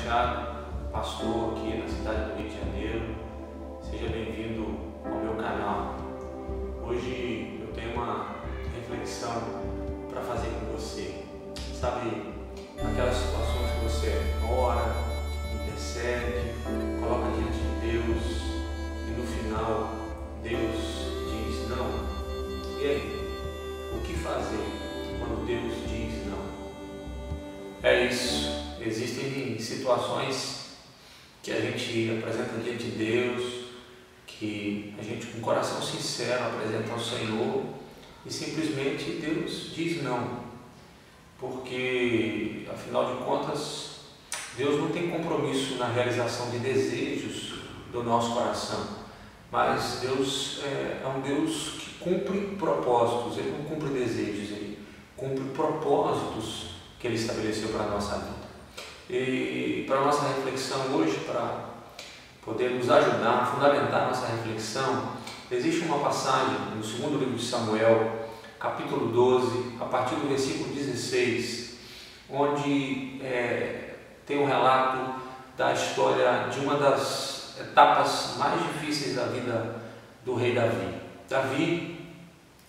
Machado, pastor aqui na cidade do Rio de Janeiro. Seja bem-vindo ao meu canal. Hoje eu tenho uma reflexão para fazer com você. Sabe, aquelas situações que você ora, intercede, coloca diante de Deus e no final Deus diz não. E aí, o que fazer quando Deus diz não? É isso. Existem situações que a gente apresenta diante de Deus, que a gente com coração sincero apresenta ao Senhor e simplesmente Deus diz não. Porque, afinal de contas, Deus não tem compromisso na realização de desejos do nosso coração, mas Deus é um Deus que cumpre propósitos, Ele não cumpre desejos, Ele cumpre propósitos que Ele estabeleceu para a nossa vida. E para a nossa reflexão hoje, para poder nos ajudar a fundamentar a nossa reflexão, existe uma passagem no segundo livro de Samuel, capítulo 12, a partir do versículo 16, onde tem um relato da história de uma das etapas mais difíceis da vida do rei Davi. Davi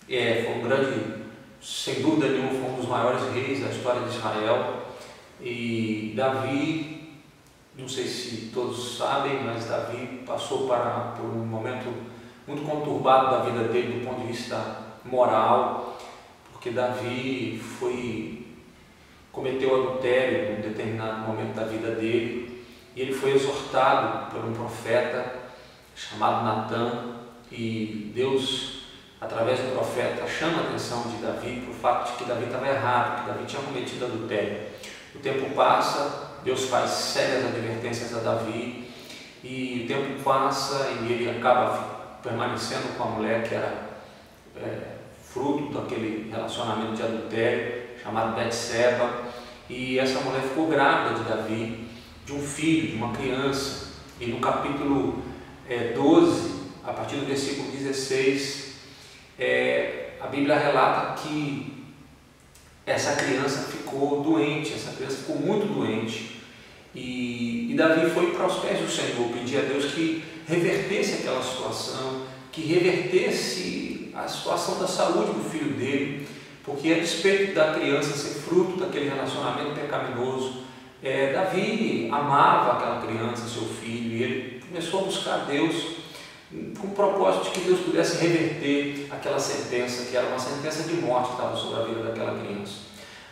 foi um grande, sem dúvida nenhuma, foi um dos maiores reis da história de Israel. E Davi, não sei se todos sabem, mas Davi passou por um momento muito conturbado da vida dele do ponto de vista moral, porque Davi cometeu adultério em um determinado momento da vida dele, e ele foi exortado por um profeta chamado Natã, e Deus, através do profeta, chama a atenção de Davi para o fato de que Davi estava errado, que Davi tinha cometido adultério. O tempo passa, Deus faz sérias advertências a Davi, e o tempo passa e ele acaba permanecendo com a mulher que era fruto daquele relacionamento de adultério, chamado Betseba, e essa mulher ficou grávida de Davi, de um filho, de uma criança, e no capítulo 12, a partir do versículo 16, a Bíblia relata que essa criança ficou doente, essa criança ficou muito doente, e Davi foi para os pés do Senhor, pedir a Deus que revertesse aquela situação, que revertesse a situação da saúde do filho dele, porque a despeito da criança ser fruto daquele relacionamento pecaminoso, Davi amava aquela criança, seu filho, e ele começou a buscar a Deus com o propósito de que Deus pudesse reverter aquela sentença, que era uma sentença de morte que estava sobre a vida daquela criança.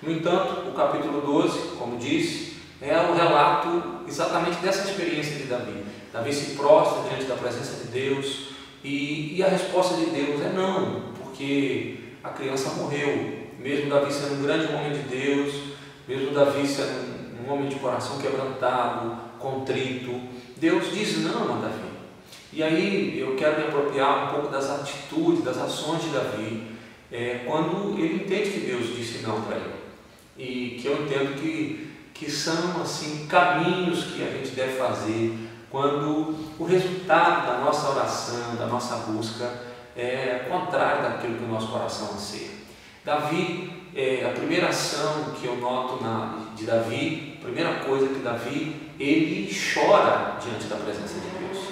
No entanto, o capítulo 12, como disse, é o relato exatamente dessa experiência de Davi. Davi se prostra diante da presença de Deus e a resposta de Deus é não, porque a criança morreu. Mesmo Davi sendo um grande homem de Deus, mesmo Davi sendo um homem de coração quebrantado, contrito, Deus diz não a Davi. E aí eu quero me apropriar um pouco das atitudes, das ações de Davi, quando ele entende que Deus disse não para ele. E que eu entendo que são assim, caminhos que a gente deve fazer quando o resultado da nossa oração, da nossa busca é contrário daquilo que o nosso coração anseia. Davi, a primeira ação que eu noto de Davi, a primeira coisa que Davi, ele chora diante da presença de Deus.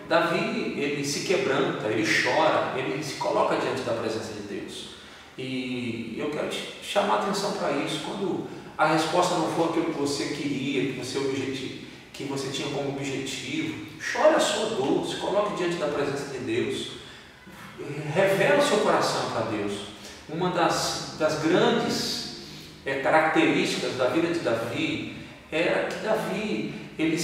Davi, ele se quebranta, ele chora, ele se coloca diante da presença de Deus. E eu quero te chamar a atenção para isso. Quando a resposta não for aquilo que você queria, que você tinha como objetivo, chore a sua dor, se coloque diante da presença de Deus, revela o seu coração para Deus. Uma das grandes características da vida de Davi era que Davi, ele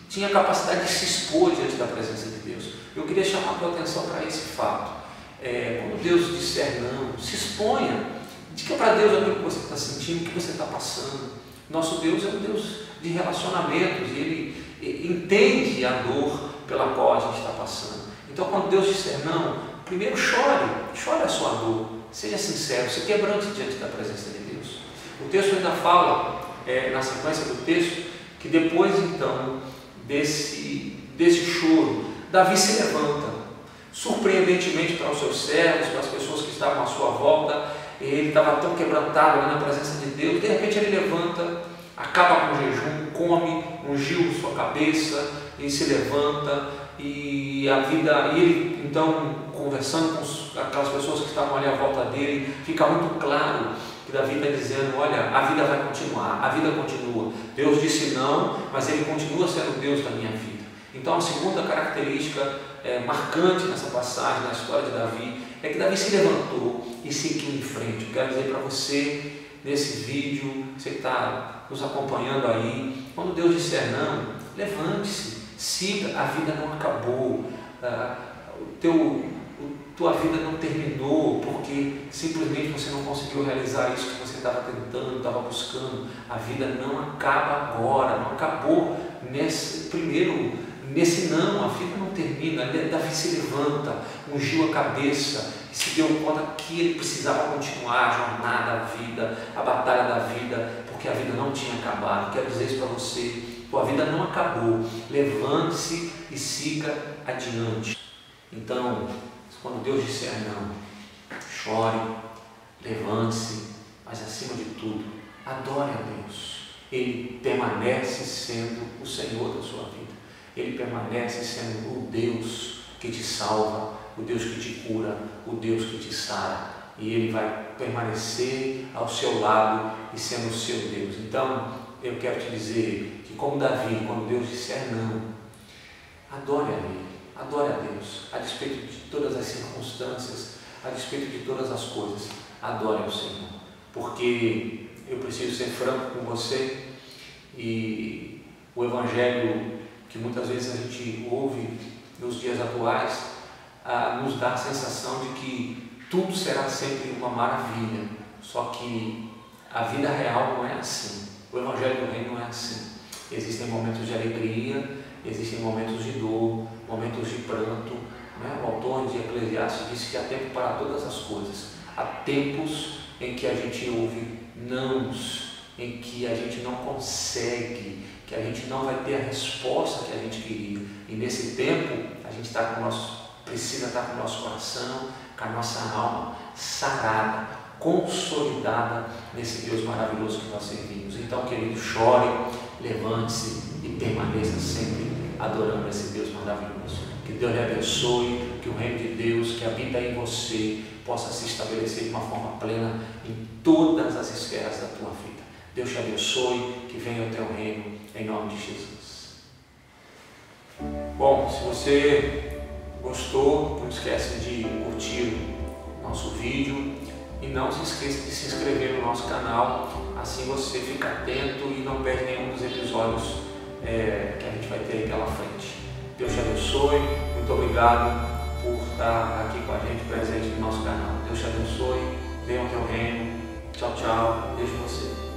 tinha a capacidade de se expor diante da presença de Deus. Eu queria chamar a tua atenção para esse fato. Quando Deus disser não, se exponha, diga para Deus aquilo que você está sentindo, o que você está passando. Nosso Deus é um Deus de relacionamentos, e Ele entende a dor pela qual a gente está passando. Então, quando Deus disser não, primeiro chore a sua dor, seja sincero, se quebrante diante da presença de Deus. O texto ainda fala, na sequência do texto, que depois então desse choro, Davi se levanta, surpreendentemente para os seus servos, para as pessoas que estavam à sua volta. Ele estava tão quebrantado ali na presença de Deus, de repente ele levanta, acaba com o jejum, come um ungiu sua cabeça e se levanta, e a vida, e ele então conversando com aquelas pessoas que estavam ali à volta dele, fica muito claro que Davi está dizendo: olha, a vida vai continuar, a vida continua. Deus disse não, mas Ele continua sendo Deus da minha vida. Então a segunda característica marcante nessa passagem, na história de Davi, é que Davi se levantou e seguiu em frente. Eu quero dizer para você, nesse vídeo, você que está nos acompanhando aí, quando Deus disser não, levante-se, siga, a vida não acabou, tua vida não terminou porque simplesmente você não conseguiu realizar isso que você estava tentando, estava buscando. A vida não acaba agora, não acabou nesse não, a vida não termina. Davi se levanta, ungiu a cabeça e se deu conta que ele precisava continuar a jornada, a vida, a batalha da vida, porque a vida não tinha acabado. Quero dizer isso para você: tua vida não acabou, levante-se e siga adiante. Então, quando Deus disser não, chore, levante-se, mas acima de tudo, adore a Deus. Ele permanece sendo o Senhor da sua vida. Ele permanece sendo o Deus que te salva, o Deus que te cura, o Deus que te sara. E Ele vai permanecer ao seu lado e sendo o seu Deus. Então, eu quero te dizer que, como Davi, quando Deus disser não, adore a Ele, adore a Deus, a despeito de todas as circunstâncias, a despeito de todas as coisas, adore ao Senhor. Porque eu preciso ser franco com você, e o Evangelho que muitas vezes a gente ouve nos dias atuais nos dá a sensação de que tudo será sempre uma maravilha, só que a vida real não é assim. O Evangelho do Reino não é assim. Existem momentos de alegria, existem momentos de dor, momentos de pranto, né? O autor de Eclesiastes disse que há tempo para todas as coisas. Há tempos em que a gente ouve nãos, em que a gente não consegue, que a gente não vai ter a resposta que a gente queria. E nesse tempo a gente precisa estar com o nosso coração, com a nossa alma sarada, consolidada nesse Deus maravilhoso que nós servimos. Então, querido, chore, levante-se e permaneça sempre adorando esse Deus maravilhoso. Que Deus lhe abençoe, que o reino de Deus que habita em você possa se estabelecer de uma forma plena em todas as esferas da tua vida. Deus te abençoe, que venha o teu reino, em nome de Jesus. Bom, se você gostou, não esquece de curtir o nosso vídeo e não se esqueça de se inscrever no nosso canal, assim você fica atento e não perde nenhum dos episódios que a gente vai ter aí pela frente. Deus te abençoe, muito obrigado por estar aqui com a gente, presente no nosso canal. Deus te abençoe, venha ao teu reino. Tchau, tchau, Deus com você.